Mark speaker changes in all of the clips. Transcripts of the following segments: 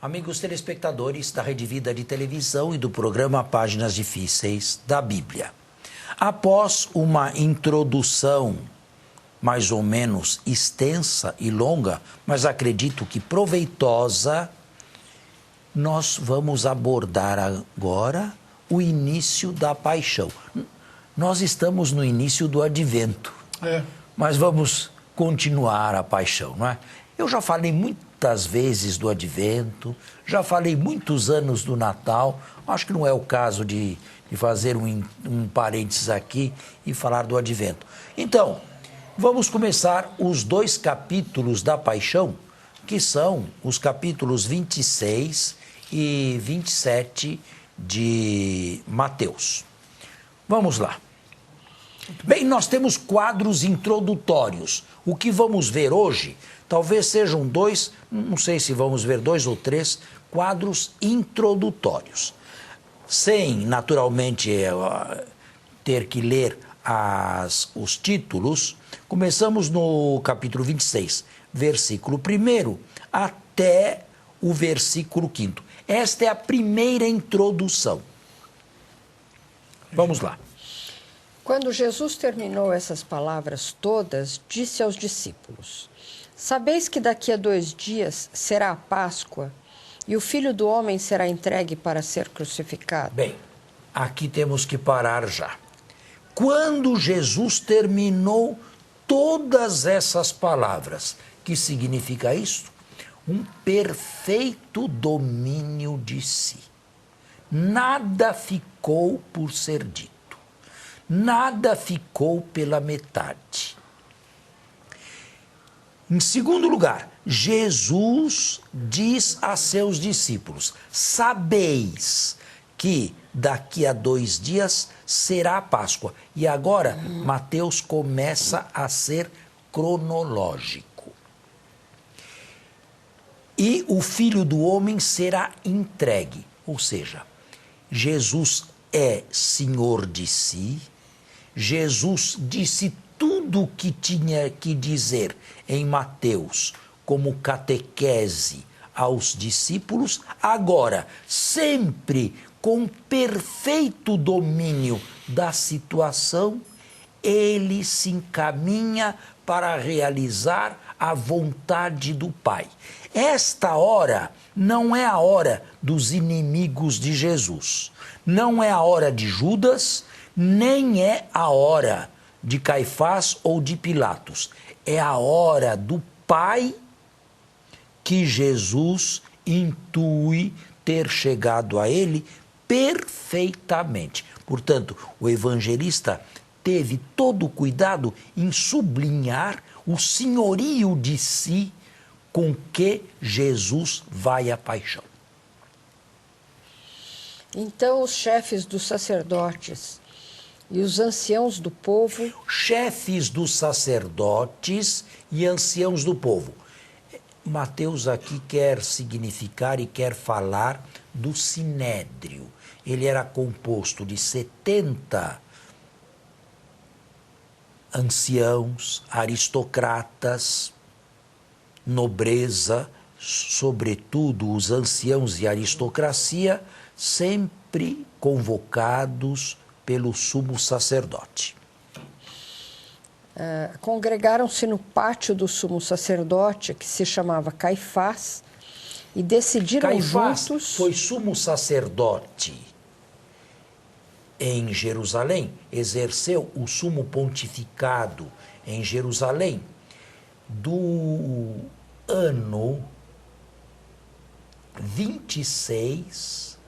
Speaker 1: Amigos telespectadores da Rede Vida de Televisão e do programa Páginas Difíceis da Bíblia. Após uma introdução mais ou menos extensa e longa, mas acredito que proveitosa, nós vamos abordar agora o início da paixão. Nós estamos no início do advento, mas vamos continuar a paixão, não é? Eu já falei muitas vezes do advento, já falei muitos anos do Natal, acho que não é o caso de fazer um parênteses aqui e falar do advento. Então, vamos começar os 2 capítulos da paixão, que são os capítulos 26 e 27 de Mateus. Vamos lá. Bem, nós temos quadros introdutórios. O que vamos ver hoje, talvez sejam 2, não sei se vamos ver 2 ou 3 quadros introdutórios. Sem, naturalmente, ter que ler os títulos, começamos no capítulo 26, versículo 1 até o versículo 5. Esta é a primeira introdução. Vamos lá.
Speaker 2: Quando Jesus terminou essas palavras todas, disse aos discípulos: Sabeis que daqui a 2 dias será a Páscoa e o Filho do Homem será entregue para ser crucificado?
Speaker 1: Bem, aqui temos que parar já. Quando Jesus terminou todas essas palavras, que significa isso? Um perfeito domínio de si. Nada ficou por ser dito. Nada ficou pela metade. Em segundo lugar, Jesus diz a seus discípulos: sabeis que daqui a 2 dias será a Páscoa. E agora, Mateus começa a ser cronológico. E o Filho do Homem será entregue. Ou seja, Jesus é Senhor de si. Jesus disse tudo o que tinha que dizer em Mateus como catequese aos discípulos. Agora, sempre com perfeito domínio da situação, ele se encaminha para realizar a vontade do Pai. Esta hora não é a hora dos inimigos de Jesus, não é a hora de Judas, nem é a hora de Caifás ou de Pilatos. É a hora do Pai que Jesus intui ter chegado a ele perfeitamente. Portanto, o evangelista teve todo o cuidado em sublinhar o senhorio de si com que Jesus vai à paixão.
Speaker 2: Então os chefes dos sacerdotes e os anciãos do povo...
Speaker 1: Chefes dos sacerdotes e anciãos do povo. Mateus aqui quer significar e quer falar do sinédrio. Ele era composto de 70 anciãos, aristocratas, nobreza, sobretudo os anciãos e a aristocracia, sempre convocados pelo sumo sacerdote.
Speaker 2: Congregaram-se no pátio do sumo sacerdote, que se chamava Caifás, e decidiram
Speaker 1: Caifás
Speaker 2: juntos...
Speaker 1: foi sumo sacerdote em Jerusalém, exerceu o sumo pontificado em Jerusalém do ano 26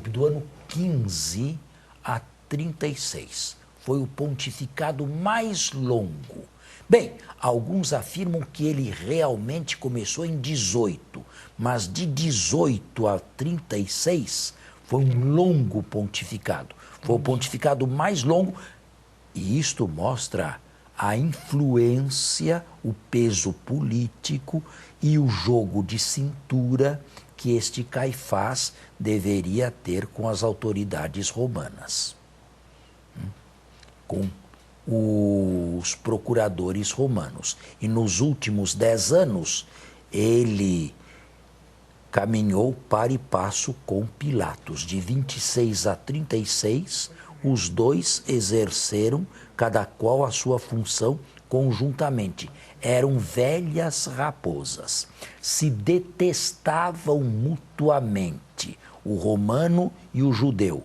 Speaker 1: do ano 15 a 36. Foi o pontificado mais longo. Bem, alguns afirmam que ele realmente começou em 18, mas de 18 a 36 foi um longo pontificado. Foi o pontificado mais longo, e isto mostra a influência, o peso político e o jogo de cintura que este Caifás deveria ter com as autoridades romanas, com os procuradores romanos. E nos últimos 10 anos, ele caminhou par e passo com Pilatos. De 26 a 36, os dois exerceram, cada qual a sua função conjuntamente. Eram velhas raposas. Se detestavam mutuamente, o romano e o judeu,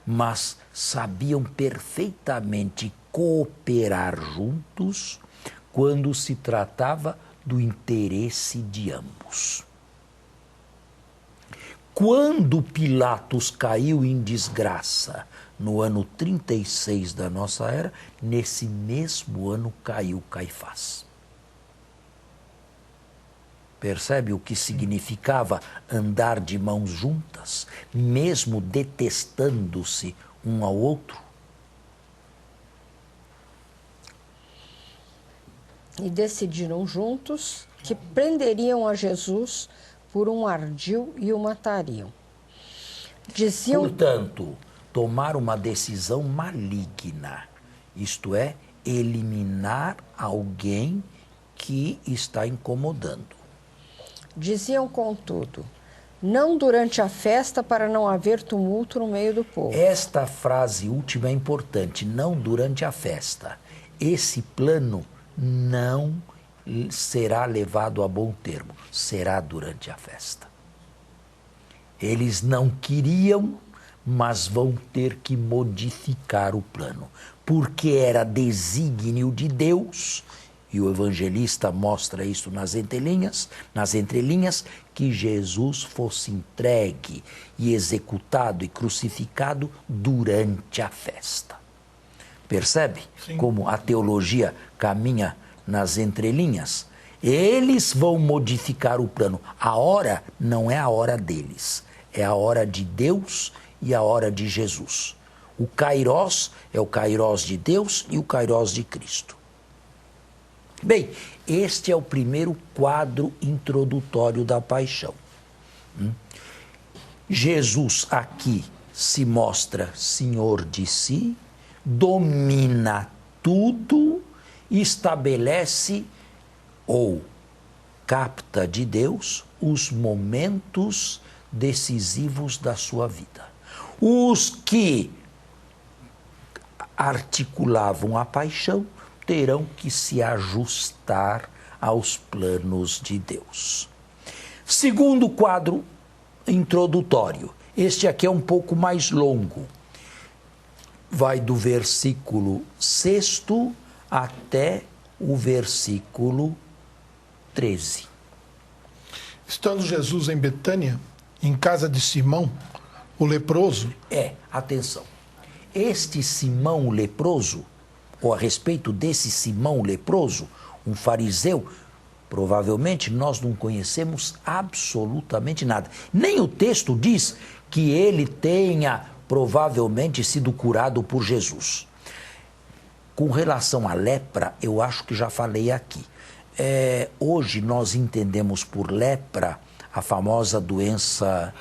Speaker 1: mas sabiam perfeitamente cooperar juntos quando se tratava do interesse de ambos. Quando Pilatos caiu em desgraça no ano 36 da nossa era, nesse mesmo ano caiu Caifás. Percebe o que significava andar de mãos juntas, mesmo detestando-se um ao outro?
Speaker 2: E decidiram juntos que prenderiam a Jesus por um ardil e o matariam. Diziam...
Speaker 1: Portanto, tomar uma decisão maligna, isto é, eliminar alguém que está incomodando.
Speaker 2: Diziam, contudo, não durante a festa para não haver tumulto no meio do povo.
Speaker 1: Esta frase última é importante, não durante a festa. Esse plano não será levado a bom termo, será durante a festa. Eles não queriam, mas vão ter que modificar o plano, porque era desígnio de Deus, e o evangelista mostra isso nas entrelinhas, que Jesus fosse entregue e executado e crucificado durante a festa. Percebe? Sim. Como a teologia caminha nas entrelinhas? Eles vão modificar o plano. A hora não é a hora deles, é a hora de Deus e a hora de Jesus. O kairós é o kairós de Deus e o kairós de Cristo. Bem, este é o primeiro quadro introdutório da paixão. Jesus aqui se mostra senhor de si, domina tudo, estabelece ou capta de Deus os momentos decisivos da sua vida. Os que articulavam a paixão terão que se ajustar aos planos de Deus. Segundo quadro introdutório. Este aqui é um pouco mais longo. Vai do versículo 6º até o versículo 13.
Speaker 3: Estando Jesus em Betânia, em casa de Simão, o leproso...
Speaker 1: Atenção. Este Simão leproso, ou a respeito desse Simão leproso, um fariseu, provavelmente nós não conhecemos absolutamente nada. Nem o texto diz que ele tenha provavelmente sido curado por Jesus. Com relação à lepra, eu acho que já falei aqui. Hoje nós entendemos por lepra a famosa doença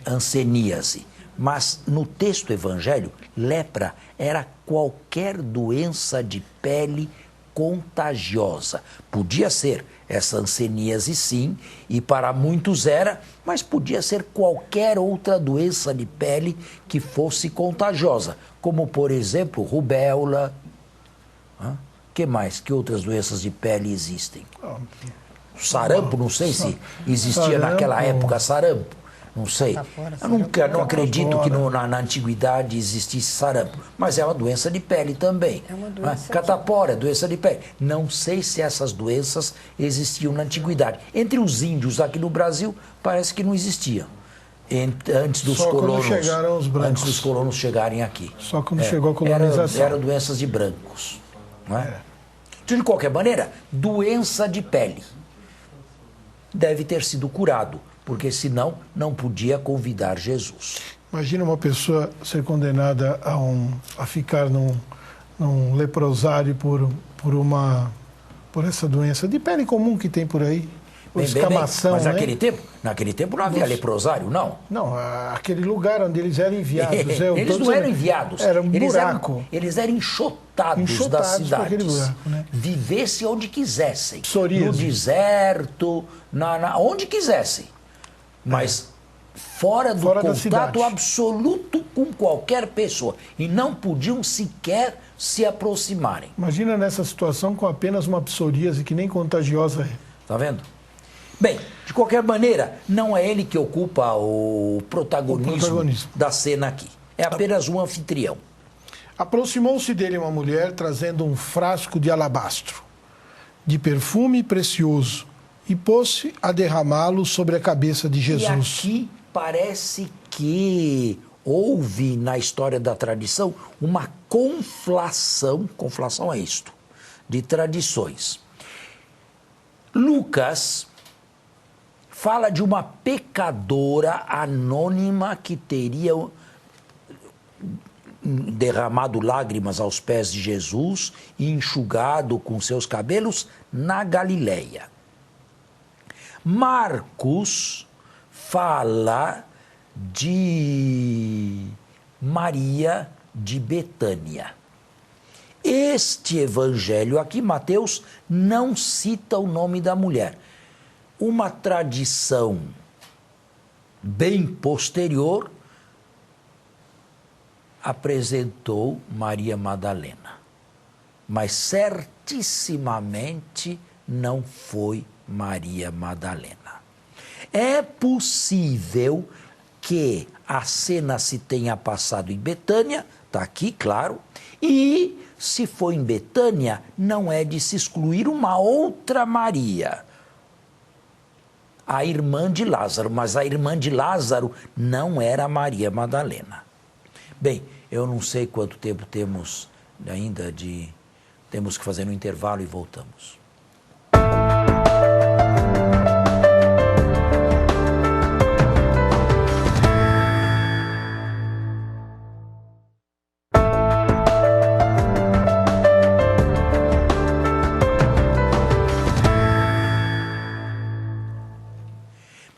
Speaker 1: hanseníase. Mas no texto evangélico, lepra era qualquer doença de pele contagiosa. Podia ser essa hanseníase, sim, e para muitos era, mas podia ser qualquer outra doença de pele que fosse contagiosa, como, por exemplo, rubéola. Que mais? Que outras doenças de pele existem? Sarampo, não sei se existia naquela época sarampo. Não sei. Eu não acredito que na antiguidade existisse sarampo, mas é uma doença de pele também.
Speaker 2: É uma doença.
Speaker 1: Catapora, doença de pele. Não sei se essas doenças existiam na antiguidade. Entre os índios aqui no Brasil, parece que não existiam. Antes dos colonos.
Speaker 3: Chegaram os brancos.
Speaker 1: Antes dos colonos chegarem aqui.
Speaker 3: Só quando chegou a colonização.
Speaker 1: Eram doenças de brancos. Não é? De qualquer maneira, doença de pele. Deve ter sido curado, porque senão não podia convidar Jesus.
Speaker 3: Imagina uma pessoa ser condenada a ficar num leprosário por essa doença de pele comum que tem por aí. Escamação,
Speaker 1: mas
Speaker 3: né?
Speaker 1: naquele tempo não havia leprosário, não.
Speaker 3: Não, aquele lugar onde eles eram enviados.
Speaker 1: Eles não eram enviados.
Speaker 3: Era um buraco.
Speaker 1: Eles eram enxotados das cidades.
Speaker 3: Buraco, né?
Speaker 1: Vivessem onde quisessem.
Speaker 3: Psoríase.
Speaker 1: No deserto, onde quisessem. mas fora do
Speaker 3: Fora da
Speaker 1: contato
Speaker 3: cidade.
Speaker 1: absoluto com qualquer pessoa. E não podiam sequer se aproximarem.
Speaker 3: Imagina nessa situação com apenas uma psoríase que nem contagiosa é.
Speaker 1: Tá vendo? Bem, de qualquer maneira, não é ele que ocupa o protagonismo da cena aqui. É apenas um anfitrião.
Speaker 3: Aproximou-se dele uma mulher trazendo um frasco de alabastro, de perfume precioso, e pôs-se a derramá-lo sobre a cabeça de Jesus.
Speaker 1: E aqui parece que houve na história da tradição uma conflação é isto, de tradições. Lucas fala de uma pecadora anônima que teria derramado lágrimas aos pés de Jesus e enxugado com seus cabelos na Galileia. Marcos fala de Maria de Betânia. Este evangelho aqui, Mateus, não cita o nome da mulher. Uma tradição bem posterior apresentou Maria Madalena, mas certissimamente não foi Maria Madalena. É possível que a cena se tenha passado em Betânia, está aqui, claro, e se for em Betânia, não é de se excluir uma outra Maria, a irmã de Lázaro, mas a irmã de Lázaro não era Maria Madalena. Bem, eu não sei quanto tempo temos ainda temos que fazer no intervalo e voltamos.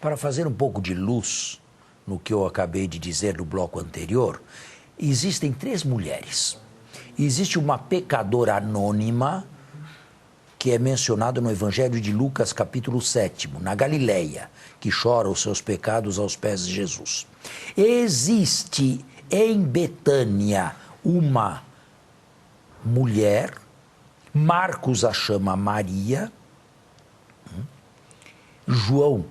Speaker 1: Para fazer um pouco de luz no que eu acabei de dizer no bloco anterior, existem 3 mulheres. Existe uma pecadora anônima, que é mencionada no Evangelho de Lucas, capítulo 7, na Galileia, que chora os seus pecados aos pés de Jesus. Existe em Betânia uma mulher, Marcos a chama Maria, João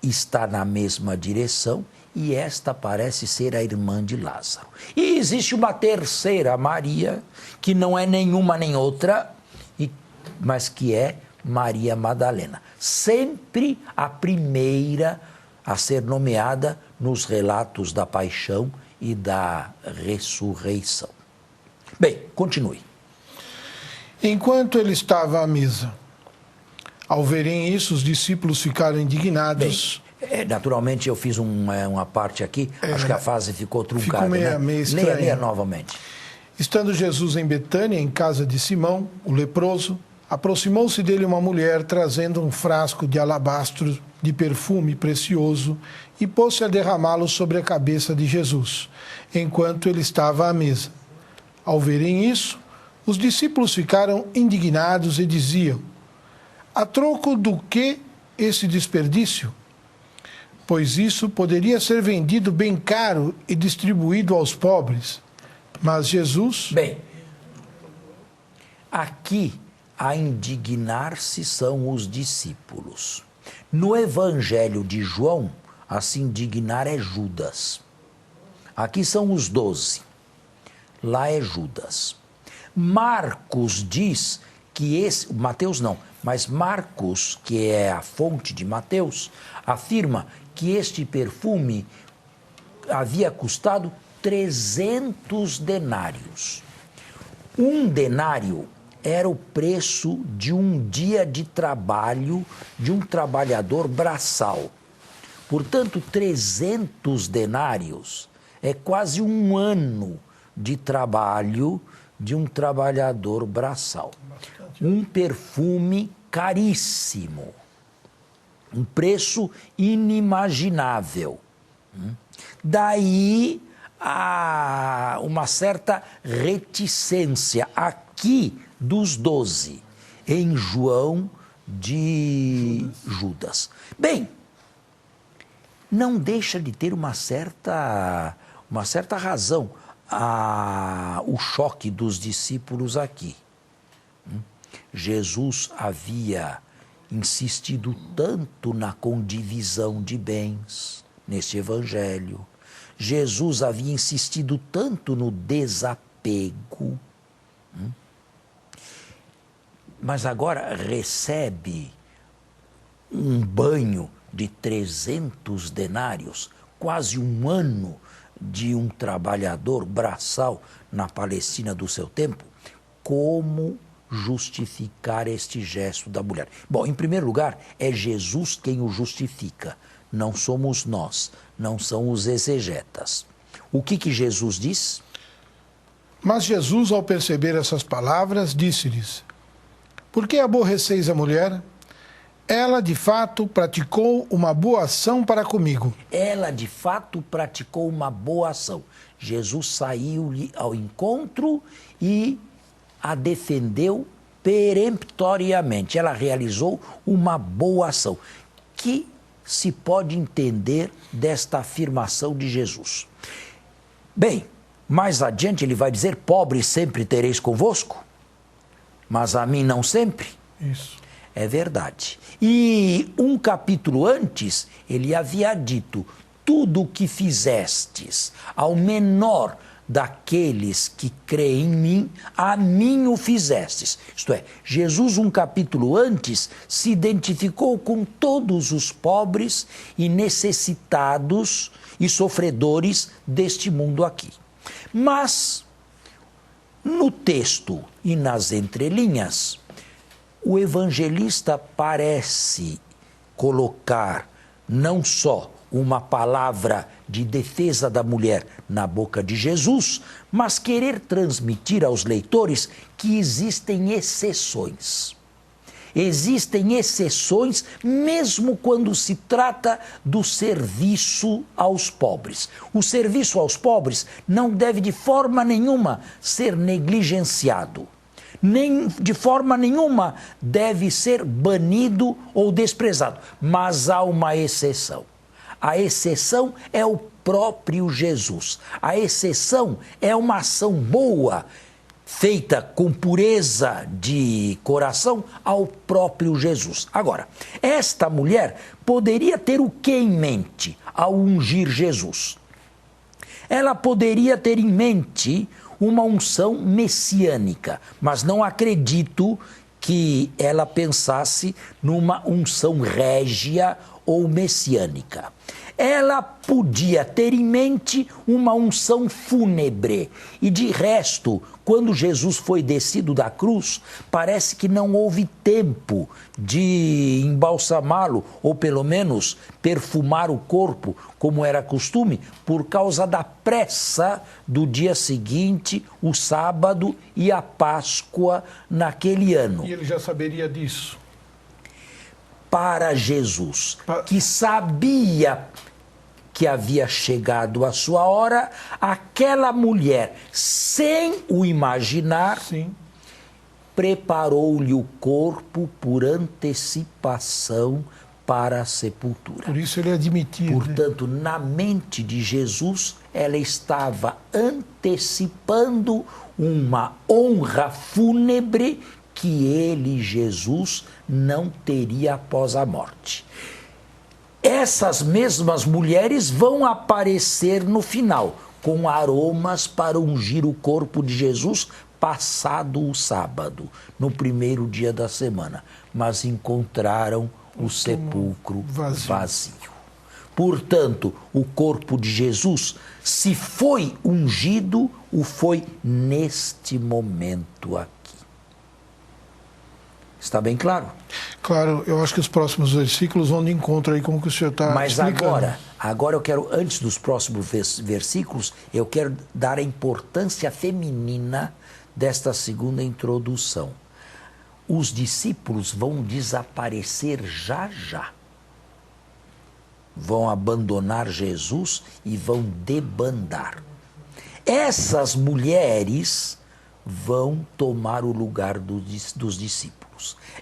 Speaker 1: está na mesma direção, e esta parece ser a irmã de Lázaro. E existe uma terceira Maria, que não é nenhuma nem outra, mas que é Maria Madalena. Sempre a primeira a ser nomeada nos relatos da paixão e da ressurreição. Bem, continue.
Speaker 3: Enquanto ele estava à mesa, ao verem isso, os discípulos ficaram indignados.
Speaker 1: Bem, naturalmente eu fiz uma parte aqui, acho que a fase ficou truncada.
Speaker 3: Ficou meio estranha.
Speaker 1: Leia novamente.
Speaker 3: Estando Jesus em Betânia, em casa de Simão, o leproso, aproximou-se dele uma mulher trazendo um frasco de alabastro de perfume precioso e pôs-se a derramá-lo sobre a cabeça de Jesus, enquanto ele estava à mesa. Ao verem isso, os discípulos ficaram indignados e diziam: a troco do que esse desperdício? Pois isso poderia ser vendido bem caro e distribuído aos pobres. Mas Jesus...
Speaker 1: Bem, aqui a indignar-se são os discípulos. No Evangelho de João, a se indignar é Judas. Aqui são os 12. Lá é Judas. Marcos diz que Mateus não, mas Marcos, que é a fonte de Mateus, afirma que este perfume havia custado 300 denários. Um denário era o preço de um dia de trabalho de um trabalhador braçal. Portanto, 300 denários é quase um ano de trabalho de um trabalhador braçal. Um perfume caríssimo. Um preço inimaginável. Daí há uma certa reticência aqui dos 12, em João de Judas. Bem, não deixa de ter uma certa razão o choque dos discípulos aqui. Jesus havia insistido tanto na condivisão de bens neste evangelho. Jesus havia insistido tanto no desapego. Mas agora recebe um banho de 300 denários, quase um ano de um trabalhador braçal na Palestina do seu tempo. Como justificar este gesto da mulher? Bom, em primeiro lugar, é Jesus quem o justifica, não somos nós, não são os exegetas. O que Jesus diz?
Speaker 3: Mas Jesus, ao perceber essas palavras, disse-lhes: por que aborreceis a mulher? Ela, de fato, praticou uma boa ação para comigo.
Speaker 1: Ela, de fato, praticou uma boa ação. Jesus saiu-lhe ao encontro e a defendeu peremptoriamente. Ela realizou uma boa ação. Que se pode entender desta afirmação de Jesus? Bem, mais adiante ele vai dizer: pobres sempre tereis convosco, mas a mim não sempre.
Speaker 3: Isso.
Speaker 1: É verdade. E um capítulo antes, ele havia dito: tudo o que fizestes ao menor daqueles que creem em mim, a mim o fizestes. Isto é, Jesus, um capítulo antes, se identificou com todos os pobres e necessitados e sofredores deste mundo aqui. Mas, no texto e nas entrelinhas, o evangelista parece colocar não só uma palavra de defesa da mulher na boca de Jesus, mas querer transmitir aos leitores que existem exceções. Existem exceções mesmo quando se trata do serviço aos pobres. O serviço aos pobres não deve de forma nenhuma ser negligenciado. Nem de forma nenhuma deve ser banido ou desprezado. Mas há uma exceção. A exceção é o próprio Jesus. A exceção é uma ação boa, feita com pureza de coração ao próprio Jesus. Agora, esta mulher poderia ter o que em mente ao ungir Jesus? Ela poderia ter em mente uma unção messiânica, mas não acredito que ela pensasse numa unção régia ou messiânica. Ela podia ter em mente uma unção fúnebre. E de resto, quando Jesus foi descido da cruz, parece que não houve tempo de embalsamá-lo, ou pelo menos perfumar o corpo, como era costume, por causa da pressa do dia seguinte, o sábado e a Páscoa naquele ano.
Speaker 3: E ele já saberia disso.
Speaker 1: Para Jesus, que sabia que havia chegado a sua hora, aquela mulher, sem o imaginar,
Speaker 3: Sim.
Speaker 1: preparou-lhe o corpo por antecipação para a sepultura.
Speaker 3: Por isso ele admitia.
Speaker 1: Portanto, na mente de Jesus, ela estava antecipando uma honra fúnebre que ele, Jesus, não teria após a morte. Essas mesmas mulheres vão aparecer no final, com aromas para ungir o corpo de Jesus, passado o sábado, no primeiro dia da semana, mas encontraram o sepulcro vazio. Portanto, o corpo de Jesus, se foi ungido, o foi neste momento aqui. Está bem claro?
Speaker 3: Claro, eu acho que os próximos versículos vão de encontro aí com o que o senhor está explicando.
Speaker 1: Mas agora eu quero, antes dos próximos versículos, eu quero dar a importância feminina desta segunda introdução. Os discípulos vão desaparecer já já. Vão abandonar Jesus e vão debandar. Essas mulheres vão tomar o lugar dos discípulos.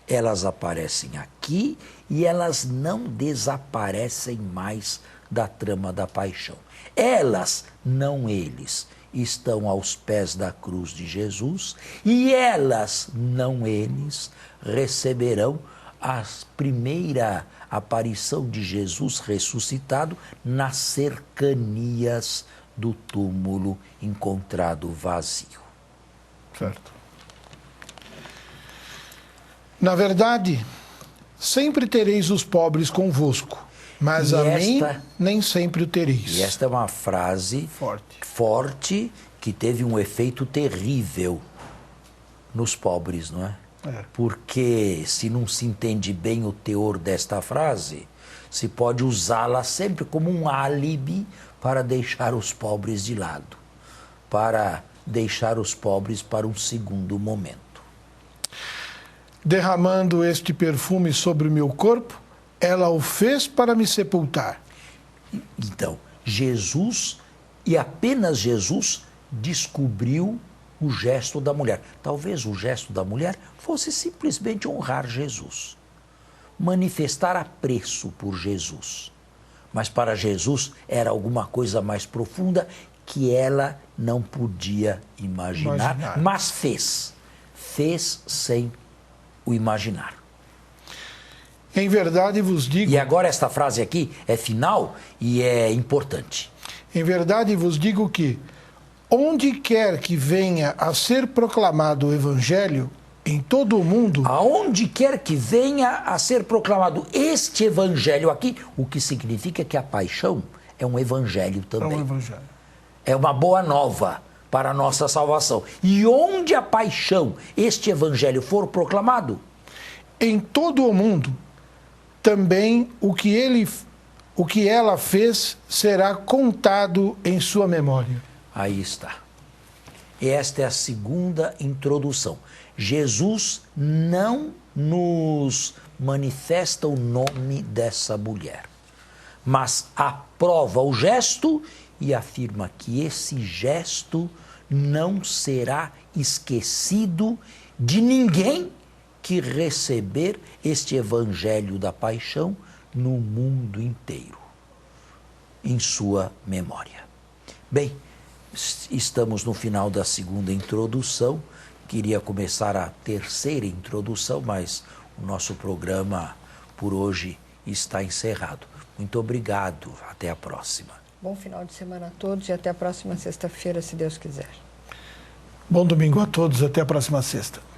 Speaker 1: Elas aparecem aqui e elas não desaparecem mais da trama da paixão. Elas, não eles, estão aos pés da cruz de Jesus e elas, não eles, receberão a primeira aparição de Jesus ressuscitado nas cercanias do túmulo encontrado vazio.
Speaker 3: Certo. Na verdade, sempre tereis os pobres convosco, mas a mim nem sempre o tereis.
Speaker 1: E esta é uma frase forte que teve um efeito terrível nos pobres, não é? Porque se não se entende bem o teor desta frase, se pode usá-la sempre como um álibi para deixar os pobres de lado, para deixar os pobres para um segundo momento.
Speaker 3: Derramando este perfume sobre o meu corpo, ela o fez para me sepultar.
Speaker 1: Então, Jesus, e apenas Jesus, descobriu o gesto da mulher. Talvez o gesto da mulher fosse simplesmente honrar Jesus, manifestar apreço por Jesus. Mas para Jesus era alguma coisa mais profunda que ela não podia imaginar. Mas fez sem o imaginar.
Speaker 3: Em verdade vos digo...
Speaker 1: E agora esta frase aqui é final e é importante.
Speaker 3: Em verdade vos digo que onde quer que venha a ser proclamado o Evangelho, em todo o mundo...
Speaker 1: Aonde quer que venha a ser proclamado este Evangelho aqui, o que significa que a paixão é um Evangelho também.
Speaker 3: É um Evangelho.
Speaker 1: É uma boa nova para a nossa salvação. E onde a paixão, este Evangelho for proclamado...
Speaker 3: Em todo o mundo, também o que ela fez será contado em sua memória.
Speaker 1: Aí está. Esta é a segunda introdução. Jesus não nos manifesta o nome dessa mulher, mas aprova o gesto e afirma que esse gesto não será esquecido de ninguém que receber este Evangelho da paixão no mundo inteiro, em sua memória. Bem, estamos no final da segunda introdução. Queria começar a terceira introdução, mas o nosso programa por hoje está encerrado. Muito obrigado. Até a próxima.
Speaker 2: Bom final de semana a todos e até a próxima sexta-feira, se Deus quiser.
Speaker 3: Bom domingo a todos. Até a próxima sexta.